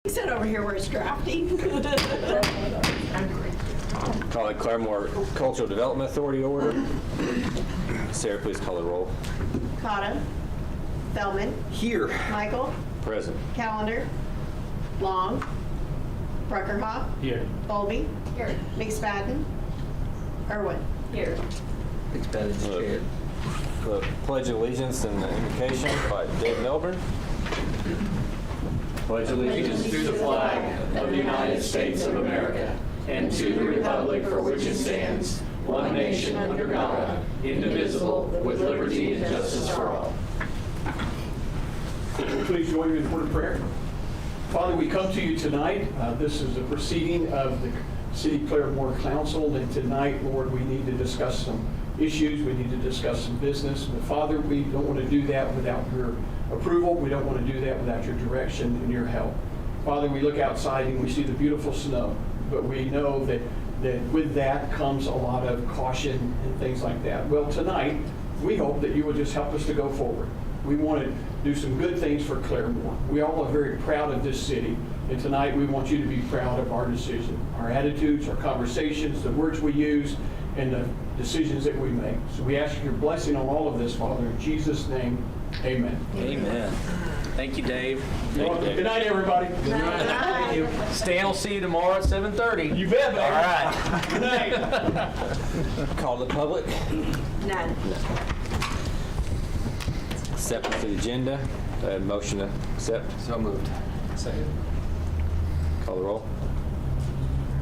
Sit over here where it's drafty. Call it Claremore Cultural Development Authority order. Sarah, please call the roll. Cotta. Feldman. Here. Michael. Present. Calendar. Long. Bruckerhoff. Here. Colby. Here. McSpadden. Irwin. Here. McSpadden's chair. The Pledge of Allegiance and the invocation by Dave Melbourne. Pledge Allegiance to the flag of the United States of America and to the republic for which it stands, one nation under God, indivisible, with liberty and justice for all. Please join me in a word of prayer. Father, we come to you tonight. This is a proceeding of the City Claremore Council, and tonight, Lord, we need to discuss some issues. We need to discuss some business. But Father, we don't want to do that without your approval. We don't want to do that without your direction and your help. Father, we look outside and we see the beautiful snow, but we know that with that comes a lot of caution and things like that. Well, tonight, we hope that you will just help us to go forward. We want to do some good things for Claremore. We all are very proud of this city, and tonight we want you to be proud of our decision, our attitudes, our conversations, the words we use, and the decisions that we make. So we ask your blessing on all of this, Father. In Jesus' name, amen. Amen. Thank you, Dave. You're welcome. Good night, everybody. Good night. Stan will see you tomorrow at 7:30. You bet, baby. All right. Good night. Call the public. None. Acceptance of the agenda. Motion to accept. So moved. Second. Call the roll.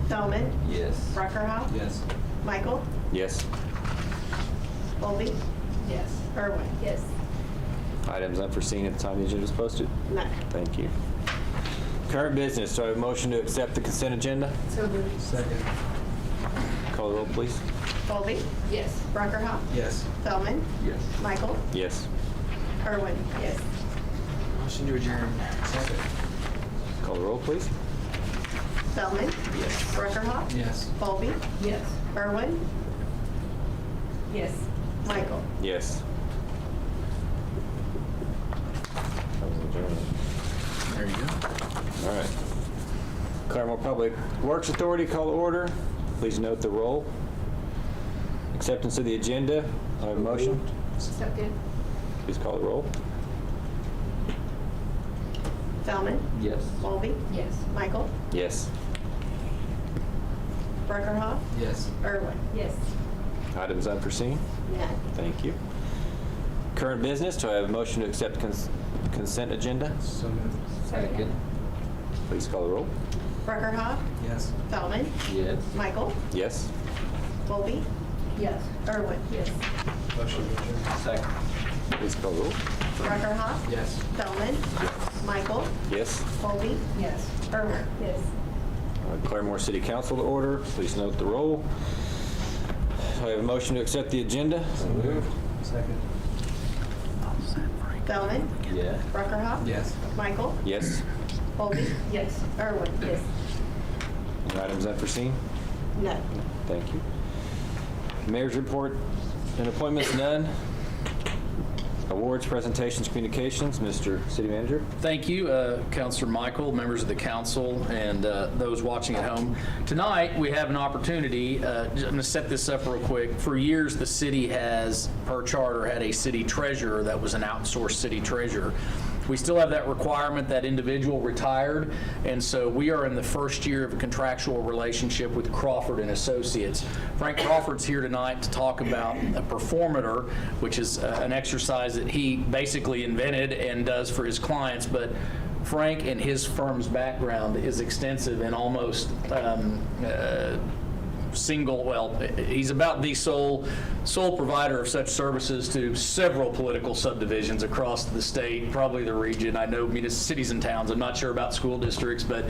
Feldman. Yes. Bruckerhoff. Yes. Michael. Yes. Colby. Yes. Irwin. Yes. Items unforeseen at the time the agenda was posted. None. Thank you. Current business. Do I have a motion to accept the consent agenda? So moved. Second. Call the roll, please. Colby. Yes. Bruckerhoff. Yes. Feldman. Yes. Michael. Yes. Irwin. Yes. Motion to adjourn. Second. Call the roll, please. Feldman. Yes. Bruckerhoff. Yes. Colby. Yes. Irwin. Yes. Michael. Yes. That was adjourned. There you go. All right. Claremore Public Works Authority, call to order. Please note the roll. Acceptance of the agenda. I have a motion. Accepted. Please call the roll. Feldman. Yes. Colby. Yes. Michael. Yes. Bruckerhoff. Yes. Irwin. Yes. Items unforeseen. None. Thank you. Current business. Do I have a motion to accept consent agenda? So moved. Second. Please call the roll. Bruckerhoff. Yes. Feldman. Yes. Michael. Yes. Colby. Yes. Irwin. Yes. Motion to adjourn. Second. Please call the roll. Bruckerhoff. Yes. Feldman. Michael. Yes. Colby. Yes. Irwin. Yes. Claremore City Council to order. Please note the roll. Do I have a motion to accept the agenda? So moved. Second. Feldman. Yeah. Bruckerhoff. Yes. Michael. Yes. Colby. Yes. Irwin. Yes. Any items unforeseen? None. Thank you. Mayor's report and appointments, none. Awards, presentations, communications, Mr. City Manager. Thank you, Councilor Michael, members of the council, and those watching at home. Tonight, we have an opportunity. I'm going to set this up real quick. For years, the city has, per charter, had a city treasurer that was an outsourced city treasurer. We still have that requirement. That individual retired, and so we are in the first year of a contractual relationship with Crawford and Associates. Frank Crawford's here tonight to talk about a performator, which is an exercise that he basically invented and does for his clients. But Frank and his firm's background is extensive and almost he's about the sole provider of such services to several political subdivisions across the state, probably the region. I know cities and towns. I'm not sure about school districts, but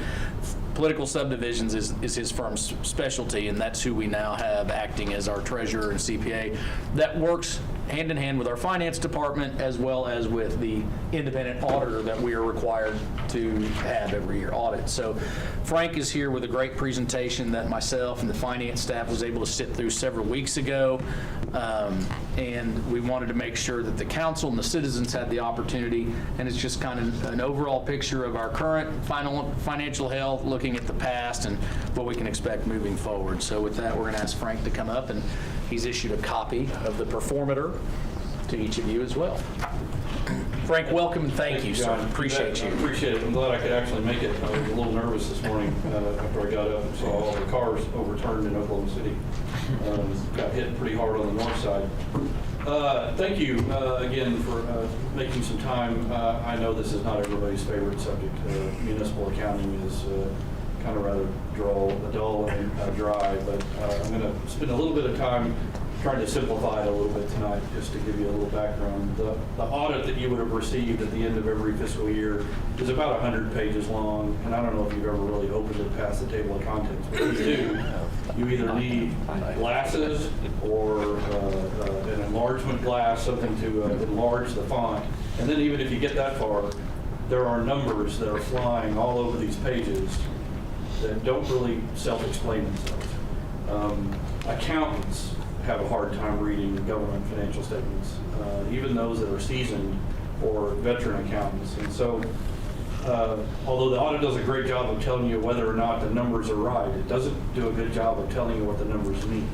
political subdivisions is his firm's specialty, and that's who we now have acting as our treasurer and CPA. That works hand in hand with our finance department as well as with the independent auditor that we are required to have every year audit. So Frank is here with a great presentation that myself and the finance staff was able to sit through several weeks ago. And we wanted to make sure that the council and the citizens had the opportunity, and it's just kind of an overall picture of our current financial health, looking at the past and what we can expect moving forward. So with that, we're going to ask Frank to come up, and he's issued a copy of the performator to each of you as well. Frank, welcome and thank you, sir. John. Appreciate I you. appreciate it. I'm glad I could actually make it. I was a little nervous this morning after I got up and saw all the cars overturned in Oklahoma City. Got hit pretty hard on the north side. Thank you again for making some time. I know this is not everybody's favorite subject. Municipal accounting is kind of rather dull and dry, but I'm going to spend a little bit of time trying to simplify it a little bit tonight, just to give you a little background. The audit that you would have received at the end of every fiscal year is about 100 pages long, and I don't know if you've ever really opened it past the table of contents, but if you do, you either need glasses or an enlargement glass, something to enlarge the font, and then even if you get that far, there are numbers that are flying all over these pages that don't really self-explain themselves. Accountants have a hard time reading government financial statements, even those that are seasoned or veteran accountants. And so, although the audit does a great job of telling you whether or not the numbers are right, it doesn't do a good job of telling you what the numbers mean.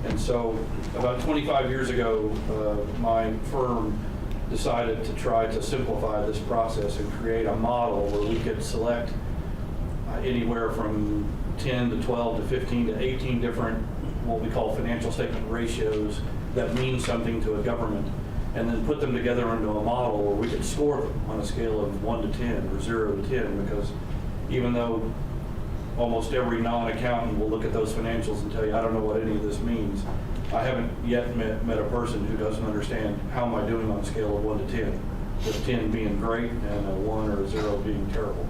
And so, about 25 years ago, my firm decided to try to simplify this process and create a model where we could select anywhere from 10 to 12 to 15 to 18 different what we call financial statement ratios that mean something to a government, and then put them together into a model where we could score them on a scale of 1 to 10 or 0 to 10, because even though almost every non-accountant will look at those financials and tell you, I don't know what any of this means, I haven't yet met a person who doesn't understand how am I doing on a scale of 1 to 10, with 10 being great and a 1 or a 0 being terrible.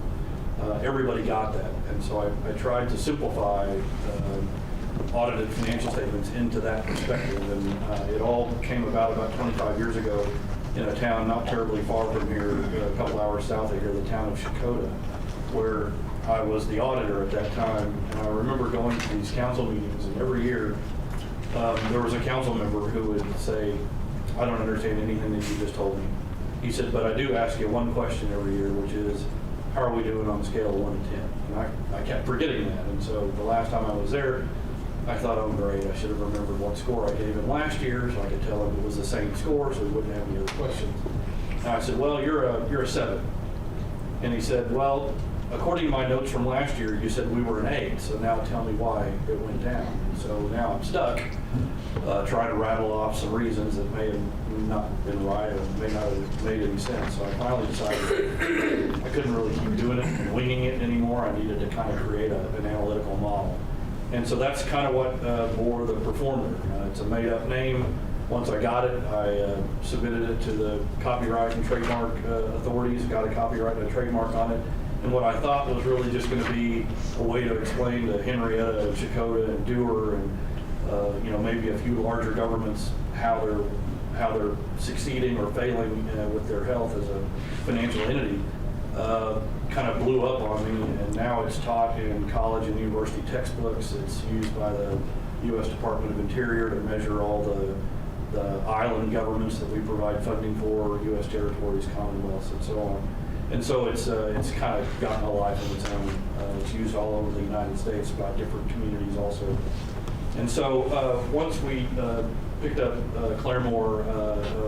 Everybody got that, and so I tried to simplify audited financial statements into that perspective, and it all came about 25 years ago in a town not terribly far from here, a couple hours south of here, the town of Shakota, where I was the auditor at that time. And I remember going to these council meetings, and every year there was a council member who would say, I don't understand anything that you just told me. He said, but I do ask you one question every year, which is, how are we doing on a scale of 1 to 10? And I kept forgetting that, and so the last time I was there, I thought, oh great, I should have remembered what score I gave him last year, so I could tell him it was the same score, so he wouldn't have any other questions. And I said, well, you're a 7. And he said, well, according to my notes from last year, you said we were an 8, so now tell me why it went down. And so now I'm stuck, trying to rattle off some reasons that may have not been right or may not have made any sense. So I finally decided I couldn't really keep doing it and winging it anymore. I needed to kind of create an analytical model. And so that's kind of what bore the performer. It's a made-up name. Once I got it, I submitted it to the copyright and trademark authorities, got a copyright and a trademark on it. And what I thought was really just going to be a way to explain to Henrietta and Shakota and Dewar and maybe a few larger governments how they're succeeding or failing with their health as a financial entity. Kind of blew up on me, and now it's taught in college and university textbooks. It's used by the U.S. Department of Interior to measure all the island governments that we provide funding for, U.S. territories, commonwealths, and so on. And so it's kind of gotten a life of its own. It's used all over the United States by different communities also. And so once we picked up Claremore,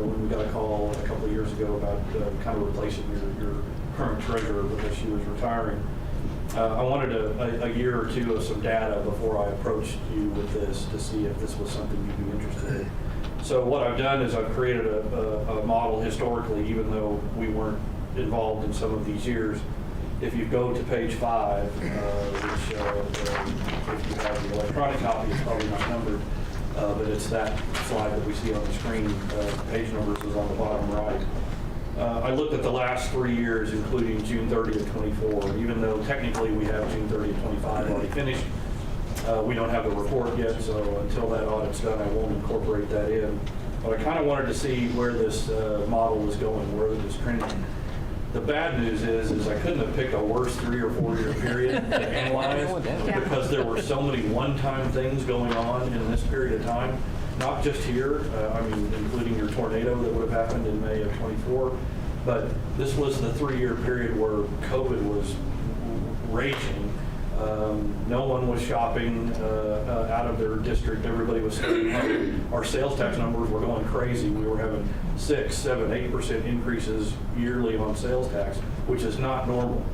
when we got a call a couple of years ago about kind of replacing your current treasurer because she was retiring, I wanted a year or two of some data before I approached you with this to see if this was something you'd be interested in. So what I've done is I've created a model historically, even though we weren't involved in some of these years. If you go to page 5, which if you have the electronic copy, it's probably not numbered, but it's that slide that we see on the screen. Page numbers is on the bottom right. I looked at the last 3 years, including June 30th, 24. Even though technically we have June 30th, 25 already finished, we don't have the report yet, so until that audit's done, I won't incorporate that in. but I kind of wanted to see where this model was going, where it was trending. The bad news is I couldn't have picked a worse 3 or 4 year period to analyze because there were so many one-time things going on in this period of time, not just here, I mean, including your tornado that would have happened in May of '24, but this was the 3-year period where COVID was raging. No one was shopping out of their district. Everybody was staying home. Our sales tax numbers were going crazy. We were having 6, 7, 8% increases yearly on sales tax, which is not normal.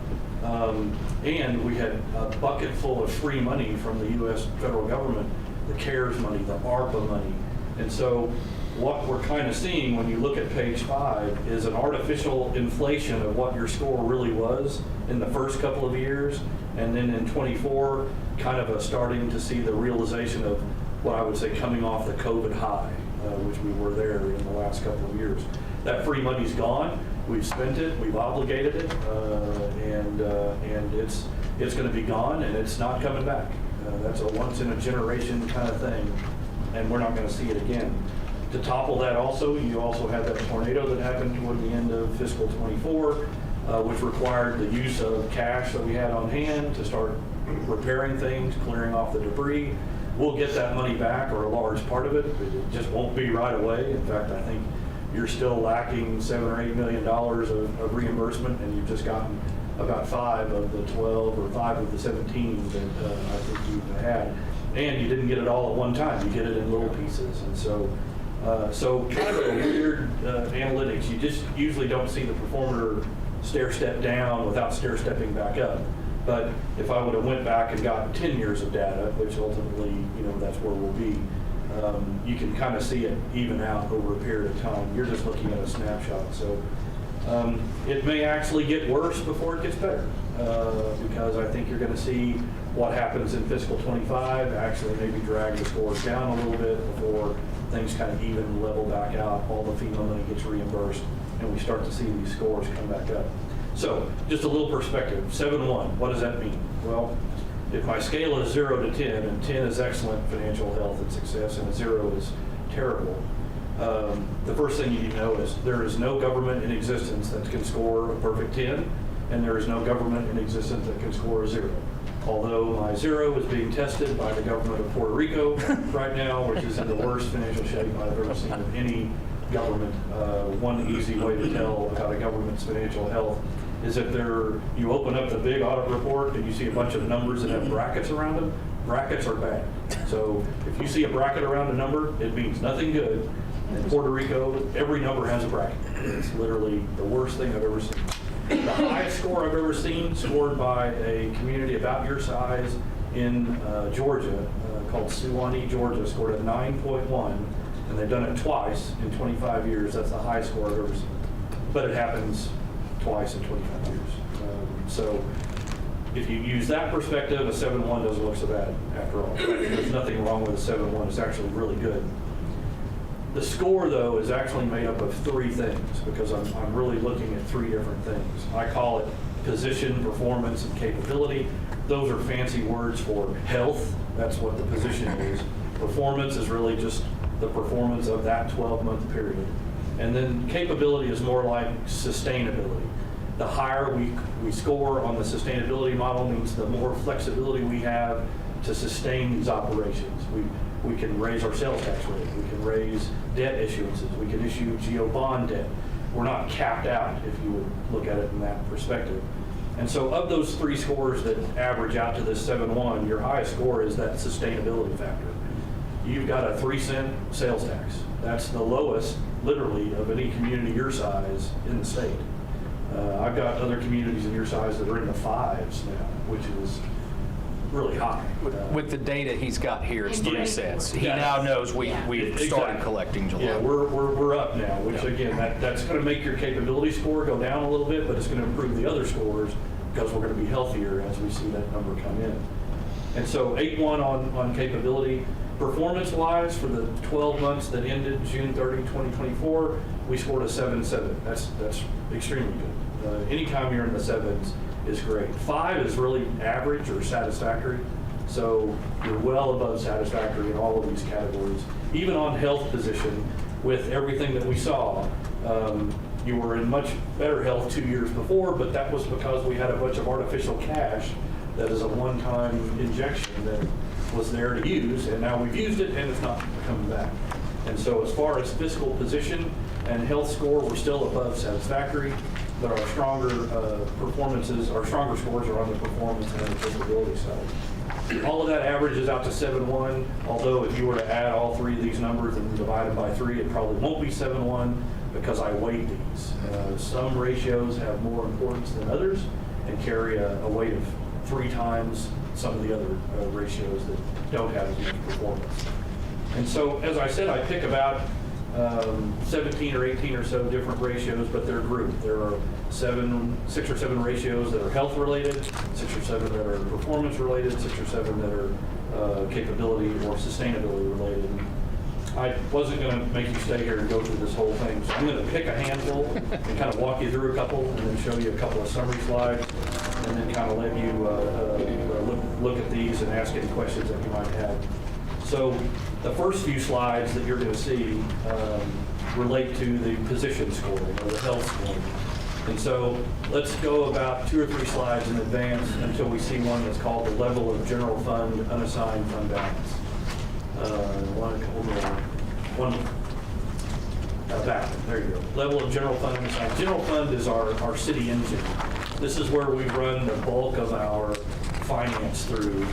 And we had a bucket full of free money from the U.S. federal government, the CARES money, the ARPA money. And so what we're kind of seeing when you look at page 5 is an artificial inflation of what your score really was in the first couple of years. And then in '24, kind of starting to see the realization of what I would say coming off the COVID high, which we were there in the last couple of years. That free money's gone. We've spent it. We've obligated it, and it's going to be gone, and it's not coming back. That's a once in a generation kind of thing, and we're not going to see it again. To topple that also, you also had that tornado that happened toward the end of fiscal '24. Which required the use of cash that we had on hand to start repairing things, clearing off the debris. We'll get that money back, or a large part of it. It just won't be right away. In fact, I think you're still lacking $7 or $8 million of reimbursement, and you've just gotten about 5 of the 12 or 5 of the 17 that I think you've had. And you didn't get it all at one time. You get it in little pieces. And so kind of a weird analytics. You just usually don't see the performer stair-step down without stair-stepping back up. But if I would have went back and gotten 10 years of data, which ultimately, that's where we'll be, you can kind of see it even out over a period of time. You're just looking at a snapshot. So it may actually get worse before it gets better, because I think you're going to see what happens in fiscal '25 actually maybe drag the scores down a little bit before things kind of even level back out, all the FEMA money gets reimbursed, and we start to see these scores come back up. So just a little perspective, 7-1, what does that mean? Well, if my scale is 0 to 10, and 10 is excellent financial health and success, and 0 is terrible, the first thing you need to know is there is no government in existence that can score a perfect 10, and there is no government in existence that can score a 0. Although my 0 is being tested by the government of Puerto Rico right now, which is in the worst financial shape I've ever seen of any government. One easy way to tell about a government's financial health is if you open up the big audit report and you see a bunch of numbers that have brackets around them, brackets are bad. So if you see a bracket around a number, it means nothing good. In Puerto Rico, every number has a bracket. It's literally the worst thing I've ever seen. The highest score I've ever seen, scored by a community about your size in Georgia, called Suwannee, Georgia, scored a 9.1, and they've done it twice in 25 years. That's the highest score I've ever seen. But it happens twice in 25 years. So if you use that perspective, a 7-1 doesn't look so bad after all. There's nothing wrong with a 7-1. It's actually really good. The score, though, is actually made up of 3 things, because I'm really looking at 3 different things. I call it position, performance, and capability. Those are fancy words for health. That's what the position is. Performance is really just the performance of that 12-month period. And then capability is more like sustainability. The higher we score on the sustainability model means the more flexibility we have to sustain these operations. We can raise our sales tax rate. We can raise debt issuances. We can issue GO bond debt. We're not capped out, if you would look at it in that perspective. And so of those 3 scores that average out to this 7-1, your highest score is that sustainability factor. You've got a 3-cent sales tax. That's the lowest, literally, of any community your size in the state. I've got other communities in your size that are in the 5s now, which is really high. With the data he's got here, it's And 3 January. cents. He Yeah. now knows we Exactly. started collecting July. Yeah, we're up now, which again, that's going to make your capability score go down a little bit, but it's going to improve the other scores because we're going to be healthier as we see that number come in. And so 8-1 on capability. Performance-wise, for the 12 months that ended June 30, 2024, we scored a 7.7. That's extremely good. Anytime you're in the 7s is great. 5 is really average or satisfactory. So you're well above satisfactory in all of these categories. Even on health position, with everything that we saw. You were in much better health 2 years before, but that was because we had a bunch of artificial cash that is a one-time injection that was there to use, and now we've used it and it's not coming back. And so as far as fiscal position and health score, we're still above satisfactory, but our stronger performances, our stronger scores are on the performance and the capability side. All of that averages out to 7.1, although if you were to add all three of these numbers and divide them by 3, it probably won't be 7.1 because I weight these. Some ratios have more importance than others and carry a weight of 3 times some of the other ratios that don't have as much performance. And so, as I said, I pick about 17 or 18 or so different ratios, but they're grouped. There are 6 or 7 ratios that are health related, 6 or 7 that are performance related, 6 or 7 that are capability or sustainability related. I wasn't going to make you stay here and go through this whole thing, so I'm going to pick a handful and kind of walk you through a couple and then show you a couple of summary slides and then kind of let you look at these and ask any questions that you might have. So the first few slides that you're going to see relate to the position scoring or the health scoring. And so let's go about 2 or 3 slides in advance until we see one that's called the level of general fund unassigned fund balance. Back. There you go. Level of general fund unassigned. General fund is our city engine. This is where we run the bulk of our finance through.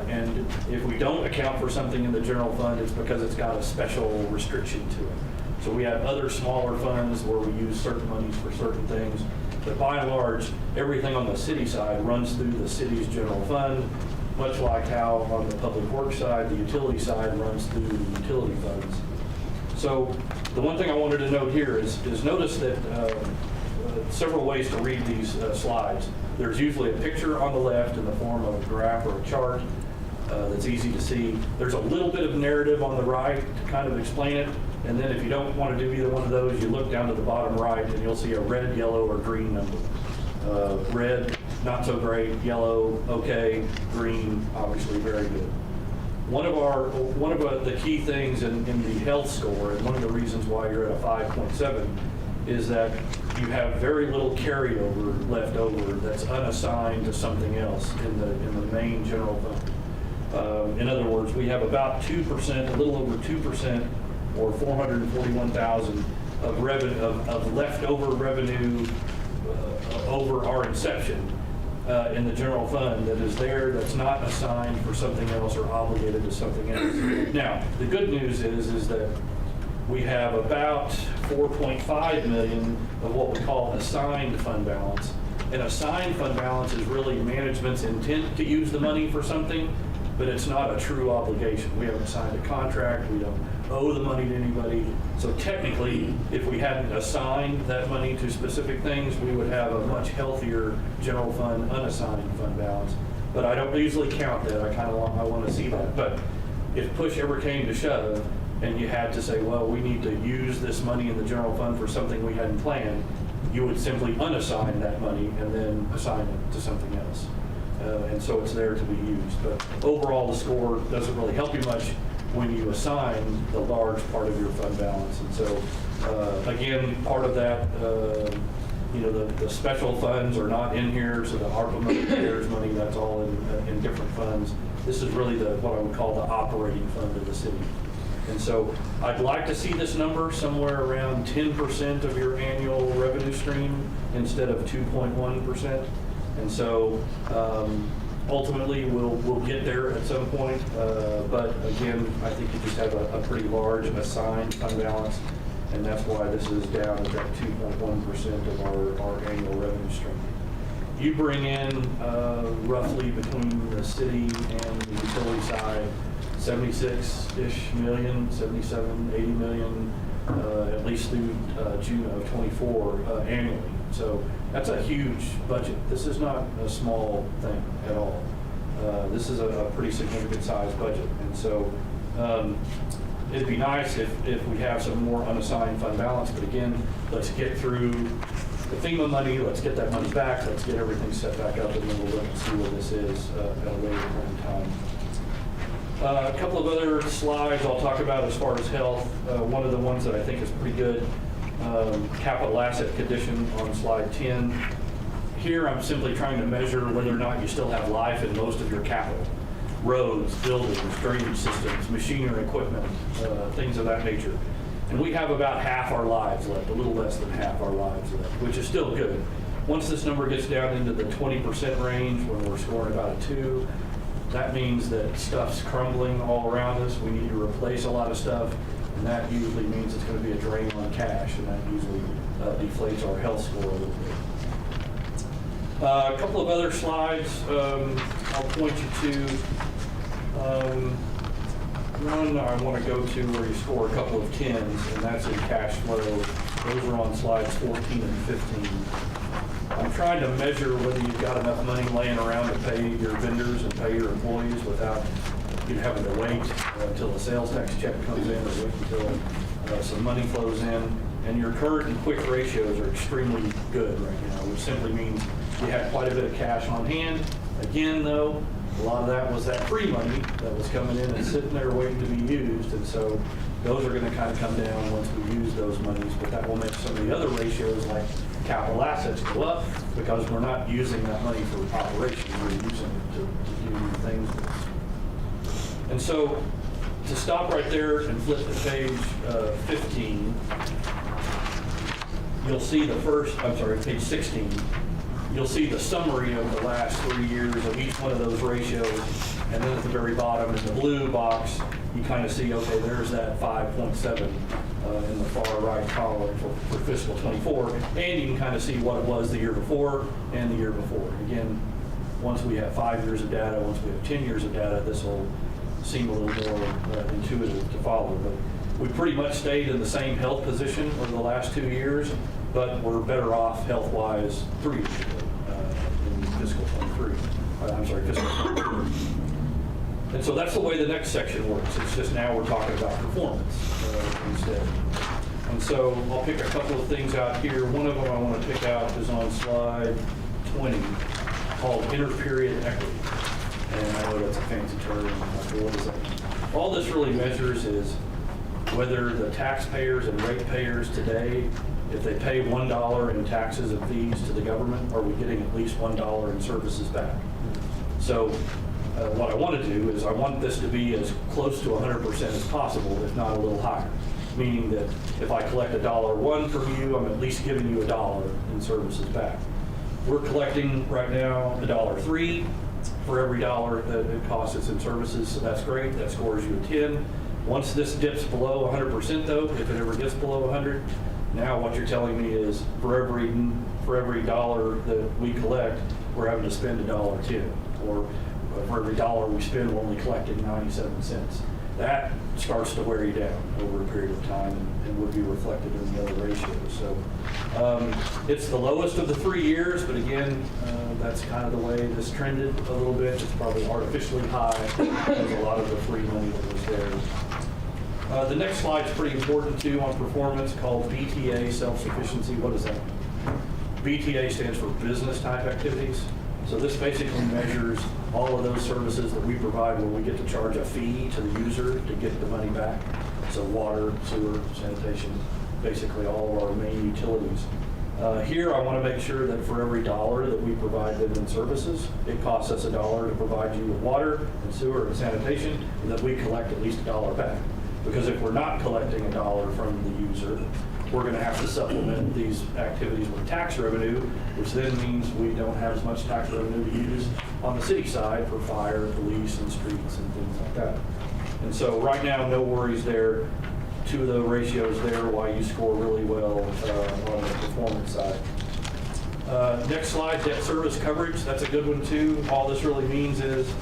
And if we don't account for something in the general fund, it's because it's got a special restriction to it. So we have other smaller funds where we use certain monies for certain things. But by and large, everything on the city side runs through the city's general fund, much like how on the public works side, the utility side runs through the utility funds. So the one thing I wanted to note here is notice that several ways to read these slides. There's usually a picture on the left in the form of a graph or a chart that's easy to see. There's a little bit of narrative on the right to kind of explain it. And then if you don't want to do either one of those, you look down to the bottom right and you'll see a red, yellow, or green number. Red, not so great; yellow, okay; green, obviously very good. One of the key things in the health score, and one of the reasons why you're at a 5.7, is that you have very little carryover left over that's unassigned to something else in the main general fund. In other words, we have about 2%, a little over 2%, or 441,000 of revenue of leftover revenue over our inception in the general fund that is there, that's not assigned for something else or obligated to something else. Now, the good news is that we have about 4.5 million of what we call assigned fund balance. And assigned fund balance is really management's intent to use the money for something, but it's not a true obligation. We haven't signed a contract, we don't owe the money to anybody. So technically, if we hadn't assigned that money to specific things, we would have a much healthier general fund unassigned fund balance. But I don't usually count that. I want to see that. But if push ever came to shove, and you had to say, well, we need to use this money in the general fund for something we hadn't planned, you would simply unassign that money and then assign it to something else. And so it's there to be used. But overall, the score doesn't really help you much when you assign the large part of your fund balance. And so, again, part of that, the special funds are not in here, so the ARPA money, CARES money, that's all in different funds. This is really what I would call the operating fund of the city. And so I'd like to see this number somewhere around 10% of your annual revenue stream instead of 2.1%. And so ultimately we'll get there at some point. But again, I think you just have a pretty large assigned fund balance, and that's why this is down at that 2.1% of our annual revenue stream. You bring in roughly between the city and the utility side 76-ish million, 77, 80 million, at least through June of 24 annually. So that's a huge budget. This is not a small thing at all. This is a pretty significant sized budget. And so it'd be nice if we have some more unassigned fund balance, but again, let's get through the FEMA money, let's get that money back, let's get everything set back up, and then we'll look and see what this is at a later point in time. A couple of other slides I'll talk about as far as health. One of the ones that I think is pretty good, capital asset condition on slide 10. Here I'm simply trying to measure whether or not you still have life in most of your capital. Roads, buildings, drainage systems, machinery, equipment, things of that nature. And we have about half our lives left, a little less than half our lives left, which is still good. Once this number gets down into the 20% range, when we're scoring about a 2, that means that stuff's crumbling all around us. We need to replace a lot of stuff, and that usually means it's going to be a drain on cash, and that usually deflates our health score a little bit. A couple of other slides I'll point you to. One I want to go to where you score a couple of 10s, and that's in cash flow. Those are on slides 14 and 15. I'm trying to measure whether you've got enough money laying around to pay your vendors and pay your employees without you having to wait until the sales tax check comes in, or wait until some money flows in. And your current and quick ratios are extremely good right now, which simply means you have quite a bit of cash on hand. Again, though, a lot of that was that free money that was coming in and sitting there waiting to be used. And so those are going to kind of come down once we use those monies, but that will make some of the other ratios like capital assets go up because we're not using that money for operations, we're using it to do new things with. And so to stop right there and flip to page 15, you'll see page 16, you'll see the summary of the last 3 years of each one of those ratios. And then at the very bottom in the blue box, you kind of see, okay, there's that 5.7 in the far right column for fiscal 24. And you can kind of see what it was the year before and the year before. Again, once we have 5 years of data, once we have 10 years of data, this will seem a little more intuitive to follow. But we pretty much stayed in the same health position over the last 2 years, but we're better off health-wise 3 years ago in fiscal 23. Fiscal 23. And so that's the way the next section works. It's just now we're talking about performance instead. And so I'll pick a couple of things out here. One of them I want to pick out is on slide 20, called interperiod equity. And I know that's a fancy term. What is that? All this really measures is whether the taxpayers and ratepayers today, if they pay $1 in taxes and fees to the government, are we getting at least $1 in services back? So what I want to do is I want this to be as close to 100% as possible, if not a little higher. Meaning that if I collect $1 from you, I'm at least giving you $1 in services back. We're collecting right now $1.03 for every dollar that it costs us in services, so that's great. That scores you a 10. Once this dips below 100% though, if it ever gets below 100, now what you're telling me is for every dollar that we collect, we're having to spend $1.10, or for every dollar we spend, we're only collecting 97 cents. That starts to wear you down over a period of time and would be reflected in the other ratios. So it's the lowest of the 3 years, but again, that's kind of the way this trended a little bit. It's probably artificially high because a lot of the free money that was there. The next slide is pretty important too on performance, called BTA, self-sufficiency. What is that? BTA stands for business type activities. So this basically measures all of those services that we provide where we get to charge a fee to the user to get the money back. So water, sewer, sanitation, basically all of our main utilities. Here I want to make sure that for every dollar that we provide them in services, it costs us $1 to provide you with water and sewer and sanitation, and that we collect at least $1 back. Because if we're not collecting $1 from the user, we're going to have to supplement these activities with tax revenue, which then means we don't have as much tax revenue to use on the city side for fire, police, and streets and things like that. And so right now, no worries there. 2 of the ratios there, why you score really well on the performance side. Next slide, debt service coverage. That's a good one too. All this really means is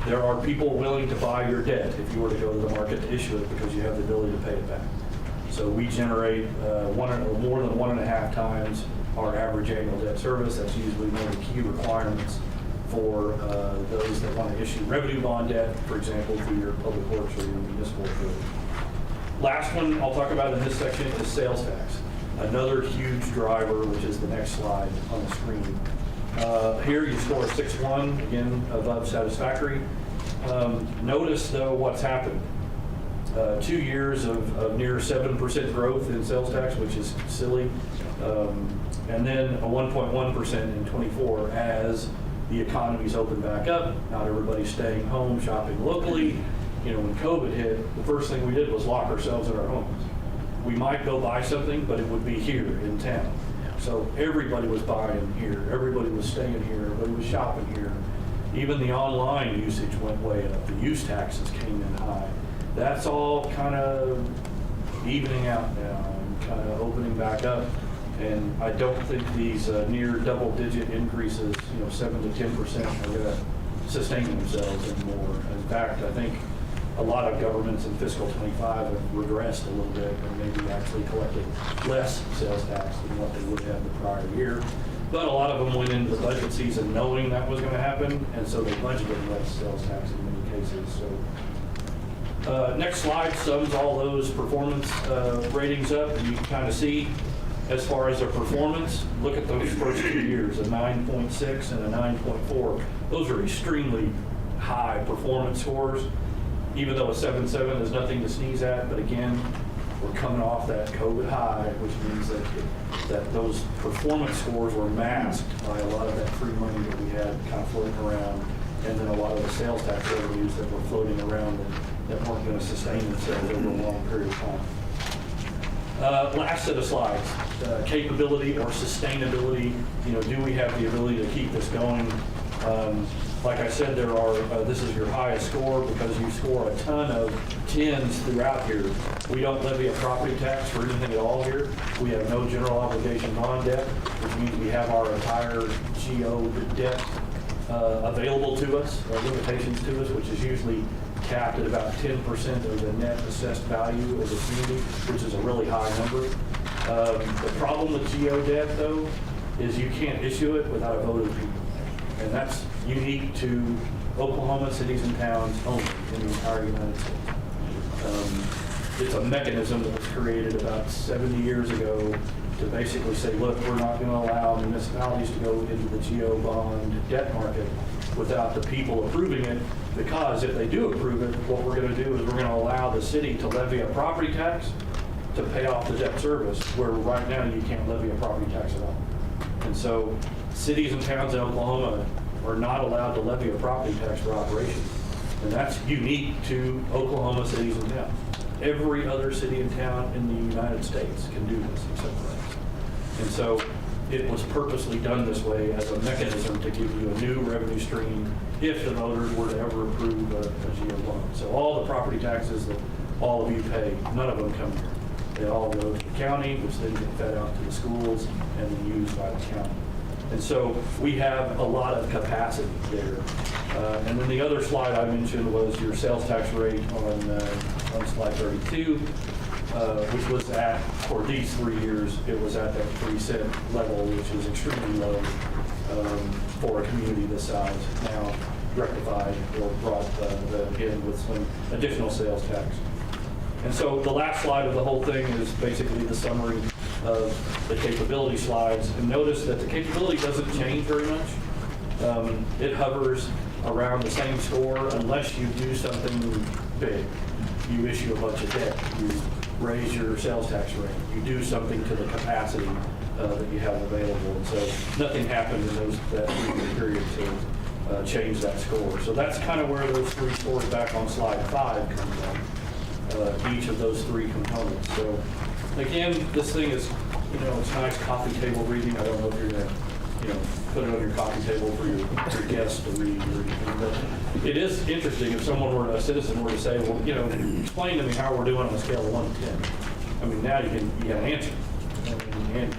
there are people willing to buy your debt if you were to go to the market to issue it because you have the ability to pay it back. So we generate more than 1.5 times our average annual debt service. That's usually one of the key requirements for those that want to issue revenue bond debt, for example, through your public works or your municipal code. Last one I'll talk about in this section is sales tax. Another huge driver, which is the next slide on the screen. Here you score 6.1, again, above satisfactory. Notice, though, what's happened. 2 years of near 7% growth in sales tax, which is silly, and then a 1.1% in '24 as the economy's opened back up. Not everybody's staying home, shopping locally. You know, when COVID hit, the first thing we did was lock ourselves in our homes. We might go buy something, but it would be here in town. So everybody was buying here, everybody was staying here, everybody was shopping here. Even the online usage went way up. The use taxes came in high. That's all kind of evening out now and kind of opening back up. And I don't think these near double-digit increases, 7 to 10%, are going to sustain themselves anymore. In fact, I think a lot of governments in fiscal '25 have regressed a little bit and maybe actually collected less sales tax than what they would have the prior year. But a lot of them went into the budget season knowing that was going to happen, and so they budgeted less sales tax in many cases. So next slide sums all those performance ratings up, and you can kind of see as far as their performance, look at those first 2 years, a 9.6 and a 9.4. Those are extremely high performance scores, even though a 7.7 is nothing to sneeze at. But again, we're coming off that COVID high, which means that those performance scores were masked by a lot of that free money that we had kind of floating around, and then a lot of the sales tax revenues that were floating around that weren't going to sustain themselves over a long period of time. Last set of slides, capability or sustainability. Do we have the ability to keep this going? Like I said, this is your highest score because you score a ton of 10s throughout here. We don't levy a property tax for anything at all here. We have no general obligation bond debt, which means we have our entire GO debt available to us, limitations to us, which is usually capped at about 10% of the net assessed value of the community, which is a really high number. The problem with GO debt, though, is you can't issue it without a vote of the people. And that's unique to Oklahoma cities and towns only in the entire United States. It's a mechanism that was created about 70 years ago to basically say, look, we're not going to allow municipalities to go into the GO bond debt market without the people approving it, because if they do approve it, what we're going to do is we're going to allow the city to levy a property tax to pay off the debt service, where right now you can't levy a property tax at all. And so cities and towns in Oklahoma are not allowed to levy a property tax for operations. And that's unique to Oklahoma cities and towns. Every other city and town in the United States can do this except for us. And so it was purposely done this way as a mechanism to give you a new revenue stream if the voters were to ever approve a GO loan. So all the property taxes that all of you pay, none of them come here. They all go to the county, which then get fed out to the schools and then used by the county. And so we have a lot of capacity there. And then the other slide I mentioned was your sales tax rate on slide 32, which was at, for these 3 years, it was at that 3-cent level, which is extremely low for a community this size. Now rectified or brought in with some additional sales tax. And so the last slide of the whole thing is basically the summary of the capability slides. And notice that the capability doesn't change very much. It hovers around the same score unless you do something big. You issue a bunch of debt. You raise your sales tax rate. You do something to the capacity that you have available. And so nothing happened in that 3-year period to change that score. So that's kind of where those 3 scores back on slide 5 come from. Each of those 3 components. So again, this thing is, it's nice coffee table reading. I don't know if you're going to, put it on your coffee table for your guests to read or anything, but it is interesting if a citizen were to say, well, explain to me how we're doing on a scale of 1 to 10. I mean, now you got an answer,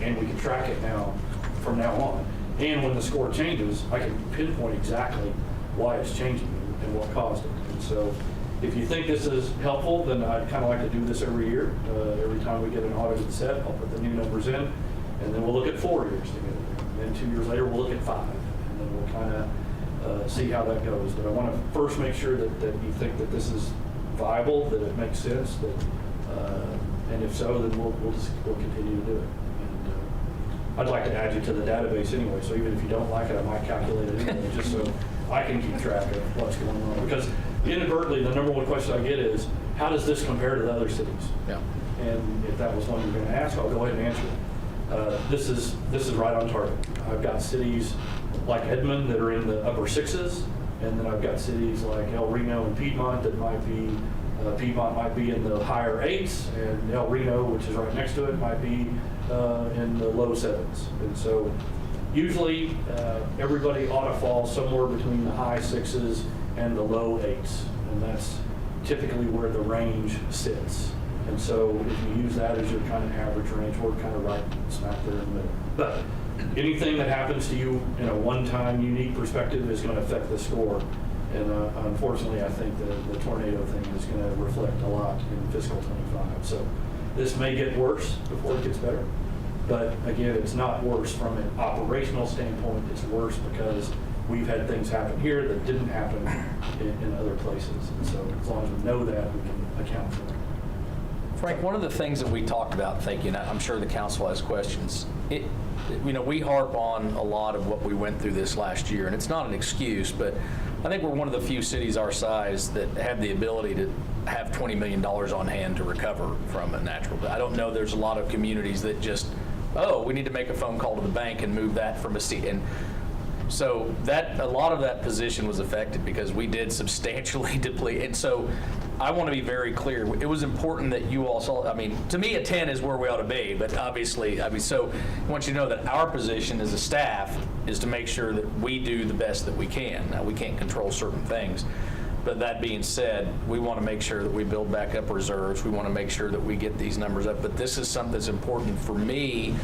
and we can track it now from now on. And when the score changes, I can pinpoint exactly why it's changing and what caused it. And so if you think this is helpful, then I'd kind of like to do this every year. Every time we get an audited set, I'll put the new numbers in, and then we'll look at 4 years together. And then 2 years later, we'll look at 5, and then we'll kind of see how that goes. But I want to first make sure that you think that this is viable, that it makes sense, and if so, then we'll continue to do it. And I'd like to add you to the database anyway, so even if you don't like it, I might calculate it anyway, just so I can keep track of what's going on. Because inadvertently, the number one question I get is, how does this compare to the other cities? Yeah. And if that was one you're going to ask, I'll go ahead and answer it. This is right on target. I've got cities like Edmond that are in the upper sixes, and then I've got cities like El Reno and Piedmont that might be, Piedmont might be in the higher eights, and El Reno, which is right next to it, might be in the low sevens. And so usually everybody ought to fall somewhere between the high sixes and the low eights, and that's typically where the range sits. And so if you use that as your kind of average range, we're kind of right smack there in the middle. But anything that happens to you in a one-time unique perspective is going to affect the score. And unfortunately, I think the tornado thing is going to reflect a lot in fiscal 25. So this may get worse before it gets better. But again, it's not worse from an operational standpoint. It's worse because we've had things happen here that didn't happen in other places. And so as long as we know that, we can account for it. Frank, one of the things that we talked about thinking, I'm sure the council has questions. We harp on a lot of what we went through this last year, and it's not an excuse, but I think we're one of the few cities our size that have the ability to have $20 million on hand to recover from a natural. I don't know there's a lot of communities that just, we need to make a phone call to the bank and move that from a seat. And so a lot of that position was affected because we did substantially deplete. And so I want to be very clear. It was important that you all saw, to me, a 10 is where we ought to be, but obviously, so I want you to know that our position as a staff is to make sure that we do the best that we can. Now, we can't control certain things, but that being said, we want to make sure that we build back up reserves. We want to make sure that we get these numbers up, but this is something that's important for me,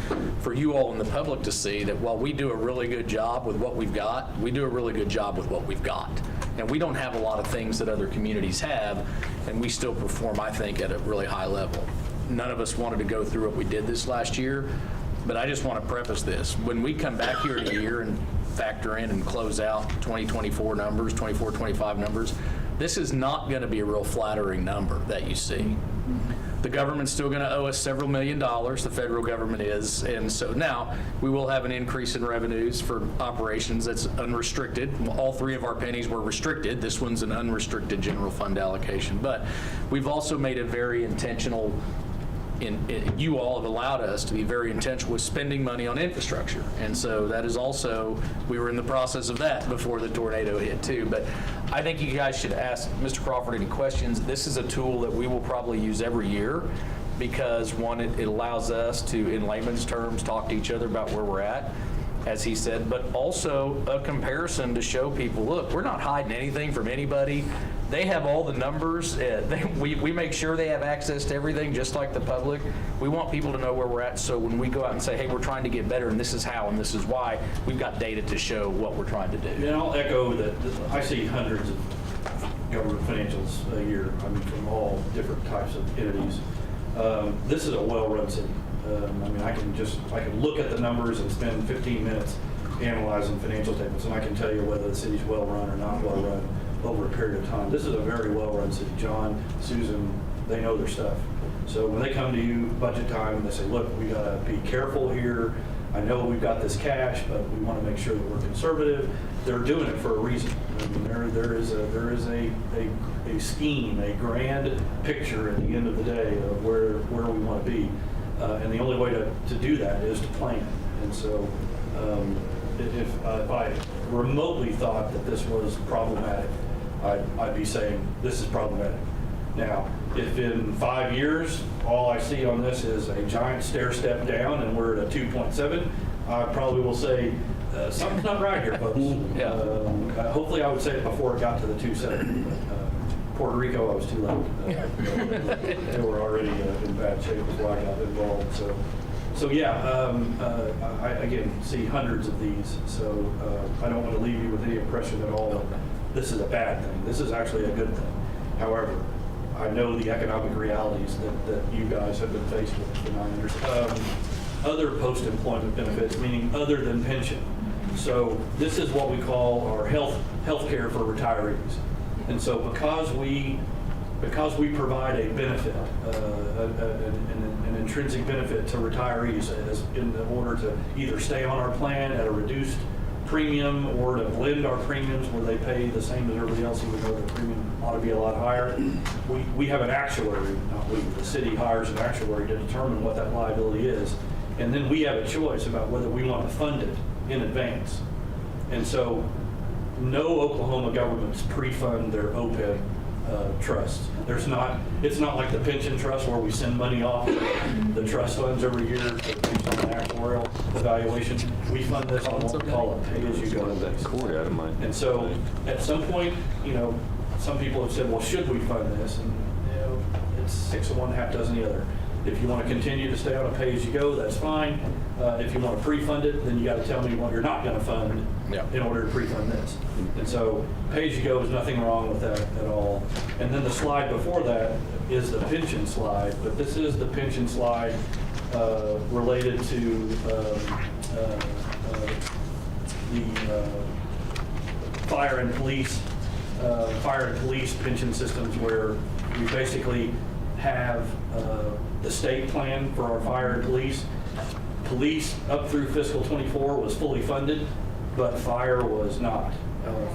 for you all in the public to see that while we do a really good job with what we've got, we do a really good job with what we've got. And we don't have a lot of things that other communities have, and we still perform, I think, at a really high level. None of us wanted to go through what we did this last year, but I just want to preface this. When we come back here in a year and factor in and close out 2024 numbers, 24, 25 numbers, this is not going to be a real flattering number that you see. The government's still going to owe us several $1 million, the federal government is, and so now we will have an increase in revenues for operations that's unrestricted. All three of our pennies were restricted. This one's an unrestricted general fund allocation, but we've also made a very intentional, you all have allowed us to be very intentional with spending money on infrastructure. And so that is also, we were in the process of that before the tornado hit too. But I think you guys should ask Mr. Crawford any questions. This is a tool that we will probably use every year because one, it allows us to, in layman's terms, talk to each other about where we're at, as he said, but also a comparison to show people, look, we're not hiding anything from anybody. They have all the numbers. We make sure they have access to everything, just like the public. We want people to know where we're at, so when we go out and say, hey, we're trying to get better, and this is how, and this is why, we've got data to show what we're trying to do. And I'll echo that I see hundreds of government financials a year, from all different types of entities. This is a well-run city. I can look at the numbers and spend 15 minutes analyzing financial statements, and I can tell you whether the city's well-run or not well-run over a period of time. This is a very well-run city. John, Susan, they know their stuff. So when they come to you budget time and they say, look, we got to be careful here. I know we've got this cash, but we want to make sure that we're conservative. They're doing it for a reason. There is a scheme, a grand picture at the end of the day of where we want to be. And the only way to do that is to plan. And so if I remotely thought that this was problematic, I'd be saying this is problematic. Now, if in 5 years, all I see on this is a giant stair step down and we're at a 2.7, I probably will say, something's not right here, folks. Yeah. Hopefully I would say it before it got to the 2.7. Puerto Rico, I was too late. They were already in bad shape before I got involved. So yeah, I again see hundreds of these. So I don't want to leave you with any impression at all that this is a bad thing. This is actually a good thing. However, I know the economic realities that you guys have been faced with for 9 years. Other post-employment benefits, meaning other than pension. So this is what we call our health care for retirees. And so because we provide a benefit, an intrinsic benefit to retirees in order to either stay on our plan at a reduced premium or to blend our premiums where they pay the same as everybody else, even though the premium ought to be a lot higher. We have an actuary, not we, the city hires an actuary to determine what that liability is. And then we have a choice about whether we want to fund it in advance. And so no Oklahoma governments pre-fund their OPEB trusts. It's not like the pension trust where we send money off the trust funds every year based on the actuarial evaluation. We fund this on what we call a pay-as-you-go basis. And so at some point, some people have said, well, should we fund this? And it's 6 of one, half dozen the other. If you want to continue to stay on a pay-as-you-go, that's fine. If you want to pre-fund it, then you got to tell me what you're not going to fund in order to pre-fund this. And so pay-as-you-go is nothing wrong with that at all. And then the slide before that is the pension slide, but this is the pension slide related to the fire and police pension systems, where we basically have the state plan for our fire and police. Police up through fiscal 24 was fully funded, but fire was not.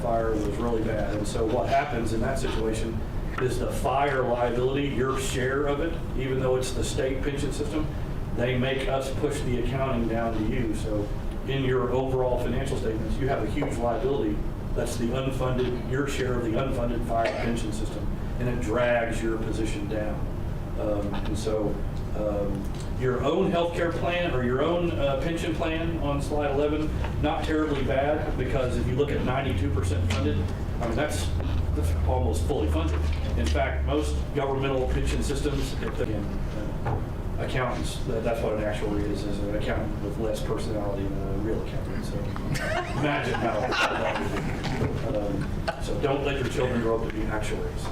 Fire was really bad. And so what happens in that situation is the fire liability, your share of it, even though it's the state pension system, they make us push the accounting down to you. So in your overall financial statements, you have a huge liability. That's the unfunded, your share of the unfunded fire pension system, and it drags your position down. And so your own healthcare plan or your own pension plan on slide 11, not terribly bad, because if you look at 92% funded, I mean, that's almost fully funded. In fact, most governmental pension systems, accountants, that's what an actuary is an accountant with less personality than a real accountant. So imagine how that would be. So don't let your children grow up to be actuaries.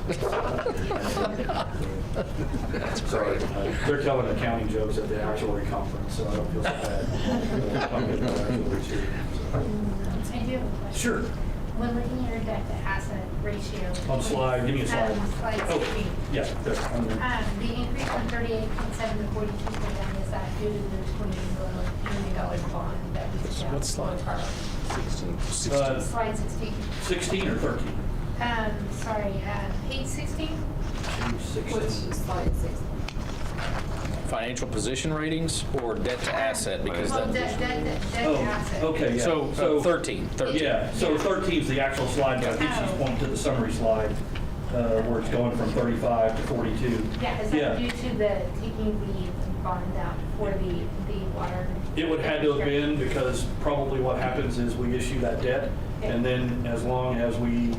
Sorry, they're telling accounting jokes at the actuary conference, so I don't feel so bad. Talking about actuaries here. I do have a question. Sure. When looking at your debt to asset ratio. On slide, give me a slide. Slide 16. Oh, yeah, there, I'm there. The increase from 38.7 to 42.9, is that due to the $28 million bond that we took out? What slide? 16. Slide 16. 16 or 13? Sorry, page 16? Page 16. Slide 6. Financial position ratings or debt to asset? Because Well, that, debt to Oh, asset. okay, yeah. so 13. Yeah, so 13 is the actual slide, but I think she's pointing to the summary slide where it's going from 35 to 42. Yeah, is that due to the taking the bond out for the water? It would have to have been, because probably what happens is we issue that debt, and then as long as we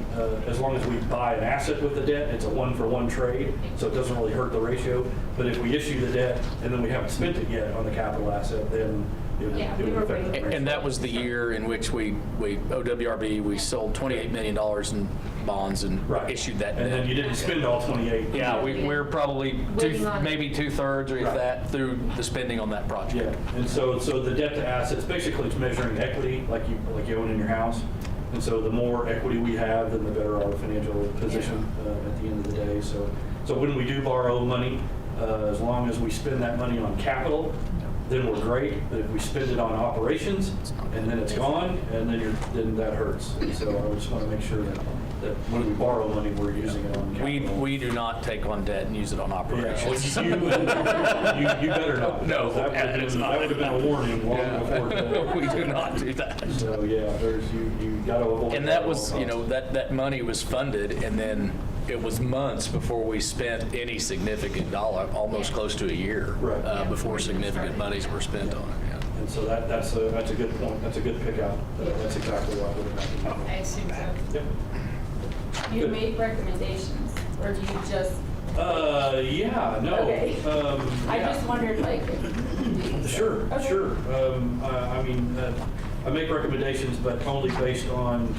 buy an asset with the debt, it's a one-for-one trade, so it doesn't really hurt the ratio. But if we issue the debt and then we haven't spent it yet on the capital asset, then it would affect the ratio. and that was the year in which OWRB, we sold $28 million in bonds and Right. issued that And then debt. you didn't spend all 28. Yeah, we're probably Waiting on it. maybe 2/3 or if Right. that through the spending on that project. Yeah, and so the debt to assets, basically it's measuring equity like you own in your house. And so the more equity we have, then the better our financial position at the end of the day. So when we do borrow money, as long as we spend that money on capital, then we're great. But if we spend it on operations and then it's gone, and then that hurts. And so I just want to make sure that when we borrow money, we're using it on capital. We do not take on debt and use it on Yeah, operations. well, you better not. No, that would have been a warning long before today. We do not do that. So yeah, you got to avoid. And that was, that money was funded, and then it was months before we spent any significant dollar, almost close to a year, Right. before significant monies were spent on it, yeah. And so that's a good point. That's a good pick out. That's exactly what would have happened. I assume so. Yep. You Good. make recommendations, or do you just, Yeah, no. Okay. I Yeah. just wondered, like, Sure, Okay. sure. I make recommendations, but only based on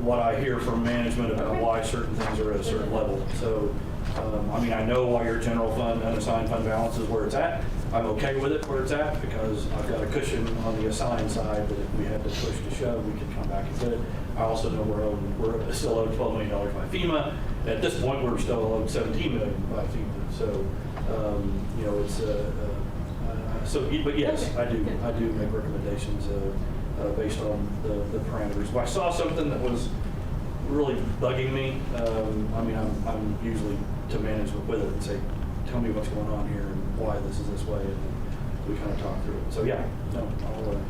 what I hear from management about why certain things are at a certain level. So, I know why your general fund, unassigned fund balance is where it's at. I'm okay with it where it's at, because I've got a cushion on the assigned side that if we had to push to shove, we could come back and get it. I also know we're still owed $12 million by FEMA. At this point, we're still owed $17 million by FEMA. So, but yes, I do make recommendations based on the parameters. If I saw something that was really bugging me, I mean, I'm usually to management with it and say, tell me what's going on here and why this is this way, and we kind of talk through it. So yeah, no, I'll,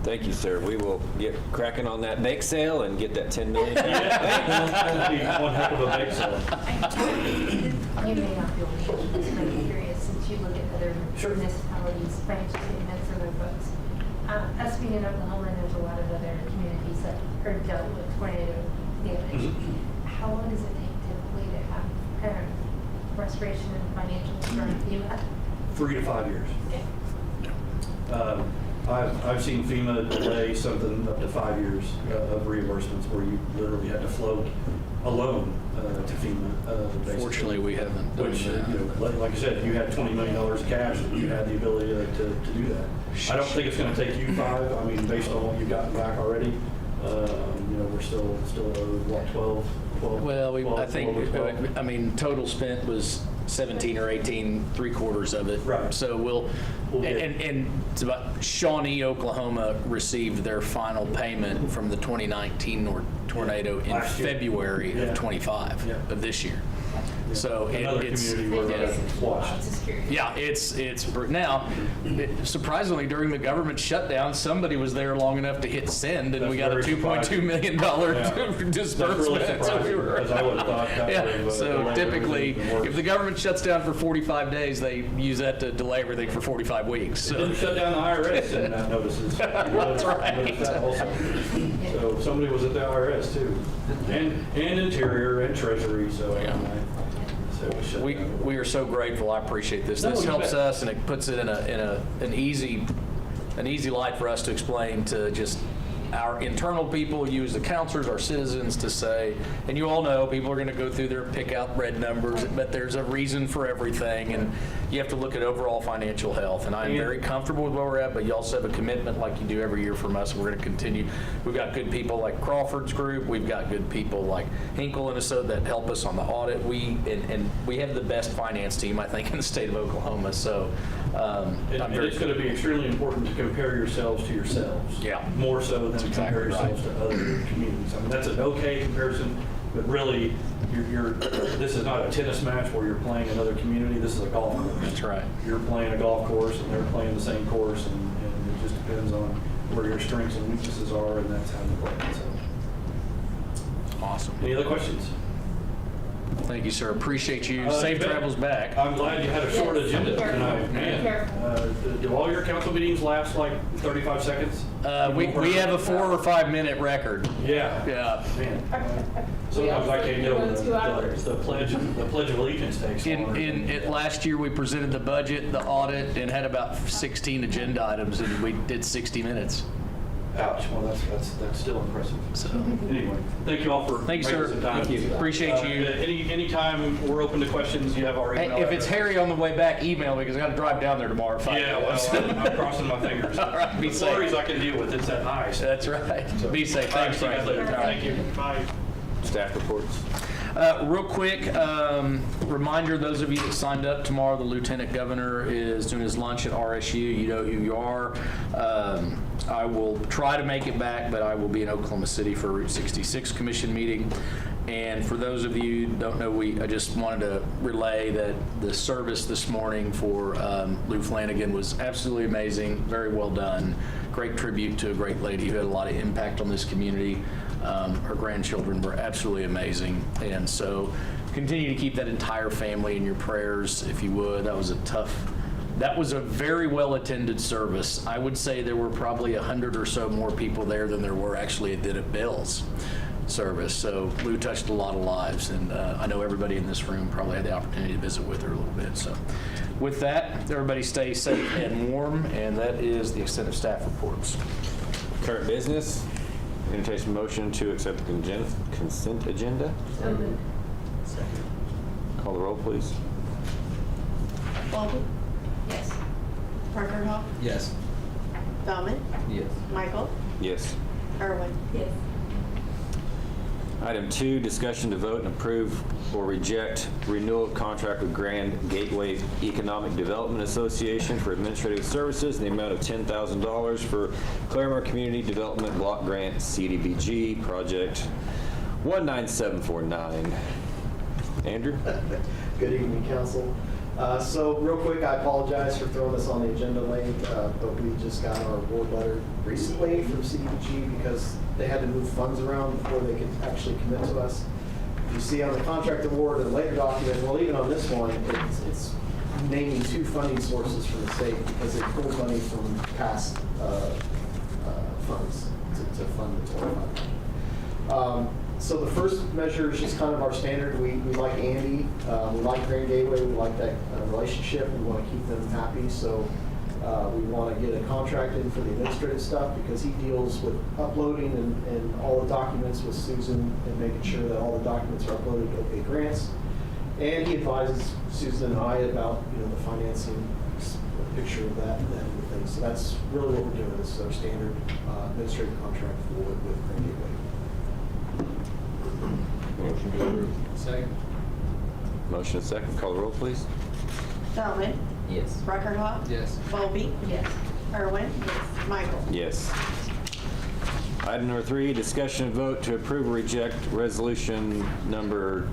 Thank you, sir. We will get cracking on that bake sale and get that 10 million. that'd be one heck of a bake sale. You may not be able to answer this, but I'm curious, since you look at other Sure. municipalities, branch statements, or their books. Us being in Oklahoma, there's a lot of other communities that are dealt with tornado damage. How long does it take typically to have restoration and financial from FEMA? 3 to 5 years. I've seen FEMA delay something up to 5 years of reimbursements where you literally had to float a loan to FEMA. Basically. Fortunately, we haven't done Which, that. you know, like I said, if you had $20 million of cash, you had the ability to do that. I don't think it's going to take you 5. I mean, based on what you've gotten back already, you know, we're still what, 12? Well, I 12, think, 12. I mean, total spent was 17 or 18, 3/4 of it. Right. So we'll get- and it's about Shawnee, Oklahoma received their final payment from the 2019 tornado in Last year. February Yeah. of 25 Yeah. of this year. So Another it's community where yeah. watched. Just curious. Yeah, now, surprisingly, during the government shutdown, somebody was there long enough to hit send, and we got a That's very $2.2 million Yeah. disbursement. That's really surprising, because I would have thought that would Yeah, have so delayed typically, everything worse. if the government shuts down for 45 days, they use that to delay everything for 45 weeks. It didn't So, shut down the IRS and that notices. That's right. That also. So somebody was at the IRS too, and Interior and Treasury, so. Yeah. So it was shut down. we are so grateful. I appreciate this. No, This you helps bet. us, and it puts it in an easy light for us to explain to just our internal people, you as the counselors, our citizens, to say, and you all know, people are going to go through their pick out red numbers, but there's a reason for everything, and you have to look at overall financial health. And I'm very comfortable with where we're at, but you also have a commitment like you do every year from us, and we're going to continue. We've got good people like Crawford's group. We've got good people like Hinkle and Associates that help us on the audit. And we have the best finance team, I think, in the state of Oklahoma. So I'm And very it's going to be extremely important to compare yourselves to yourselves. Yeah. More so than to exactly compare yourselves to other communities. I mean, that's an okay comparison, but really, this is not a tennis match where you're playing another community. This is a golf course. That's right. You're playing a golf course and they're playing the same course, and it just depends on where your strengths and weaknesses are, and that's how you play it. So, Awesome. any other questions? Thank you, sir. Appreciate you. Uh, Safe you bet. travels back. I'm glad you had a short Yes. agenda Careful. tonight, man. Careful. Do all your council meetings last like 35 seconds? We have a 4 or 5 minute record. Yeah. Yeah. Man. Sometimes I can't deal with 2 hours. the pledge of allegiance takes longer. Last year, we presented the budget, the audit, and had about 16 agenda items, and we did 60 minutes. Ouch, well, that's still impressive. So, Anyway, thank you all for Thank you, making sir. some time. Thank you. Appreciate you. Anytime we're open to questions, you have our hey, email. if it's address. Harry on the way back, email me because I got to drive down there tomorrow at 5. Yeah, well, I'm crossing my fingers. All right, be The safe. flurries I can deal with, it's that ice. That's right. Be safe. All right, Thanks, see you guys Frank. later. All right. Thank you. Bye. Staff reports. Real quick, reminder, those of you that signed up tomorrow, the Lieutenant Governor is doing his lunch at RSU. You know who you are. I will try to make it back, but I will be in Oklahoma City for a Route 66 Commission meeting. And for those of you who don't know, I just wanted to relay that the service this morning for Lou Flanagan was absolutely amazing, very well done. Great tribute to a great lady who had a lot of impact on this community. Her grandchildren were absolutely amazing. And so continue to keep that entire family in your prayers, if you would. That was a very well-attended service. I would say there were probably 100 or so more people there than there were actually at Bill's service. So Lou touched a lot of lives, and I know everybody in this room probably had the opportunity to visit with her a little bit. So with that, everybody stay safe and warm, and that is the extent of staff reports. Current business. Entertain a motion to accept the consent agenda. So moved. Call the roll, please. Baldwin, Yes. Parker Hall, Yes. Feldman, Yes. Michael, Yes. Irwin. Yes. Item 2, discussion to vote and approve or reject renewal of contract with Grand Gateway Economic Development Association for administrative services in the amount of $10,000 for Claremore Community Development Block Grant CDBG Project 19749. Andrew? Good evening, council. So real quick, I apologize for throwing this on the agenda late, but we just got our award letter recently from CDBG because they had to move funds around before they could actually commit to us. You see on the contract award and later document, well, even on this one, it's naming 2 funding sources from the state because they pulled money from past funds to fund the 25. So the first measure is just kind of our standard. We like Andy, we like Grand Gateway, we like that relationship. We want to keep them happy, so we want to get a contract in for the administrative stuff because he deals with uploading and all the documents with Susan and making sure that all the documents are uploaded to OK Grants. And he advises Susan and I about the financing picture of that and that kind of thing. So that's really what we're doing. This is our standard administrative contract with Grand Gateway. Motion to approve. Second. Motion and second. Call the roll, please. Feldman. Yes. Breckerhoff. Yes. Bowlby. Yes. Irwin. Michael. Yes. Item number 3, discussion and vote to approve or reject resolution number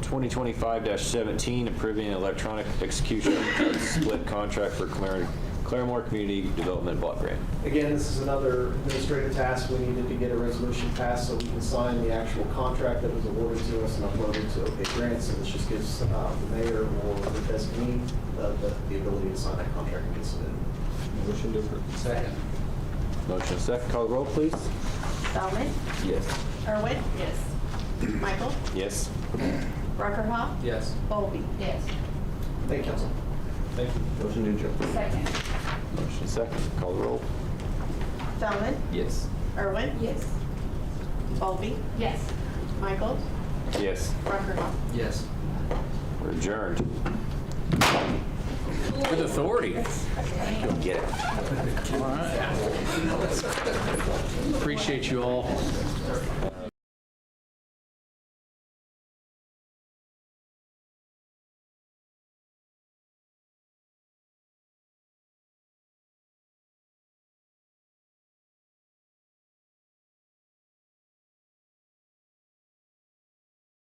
2025-17 approving an electronic execution of split contract for Claremore Community Development Block Grant. Again, this is another administrative task. We needed to get a resolution passed so we can sign the actual contract that was awarded to us and upload it to OK Grants. And this just gives the mayor or the designee the ability to sign that contract and get submitted. Motion to approve. Second. Motion and second. Call the roll, please. Feldman. Yes. Irwin. Yes. Michael. Yes. Breckerhoff. Yes. Bowlby. Yes. Thank you, council. Thank you. Motion to adjourn. Second. Motion and second. Call the roll. Feldman. Yes. Irwin. Yes. Bowlby. Yes. Michael. Yes. Breckerhoff. Yes. We're adjourned. With authority. Go get it. All right. Appreciate you all.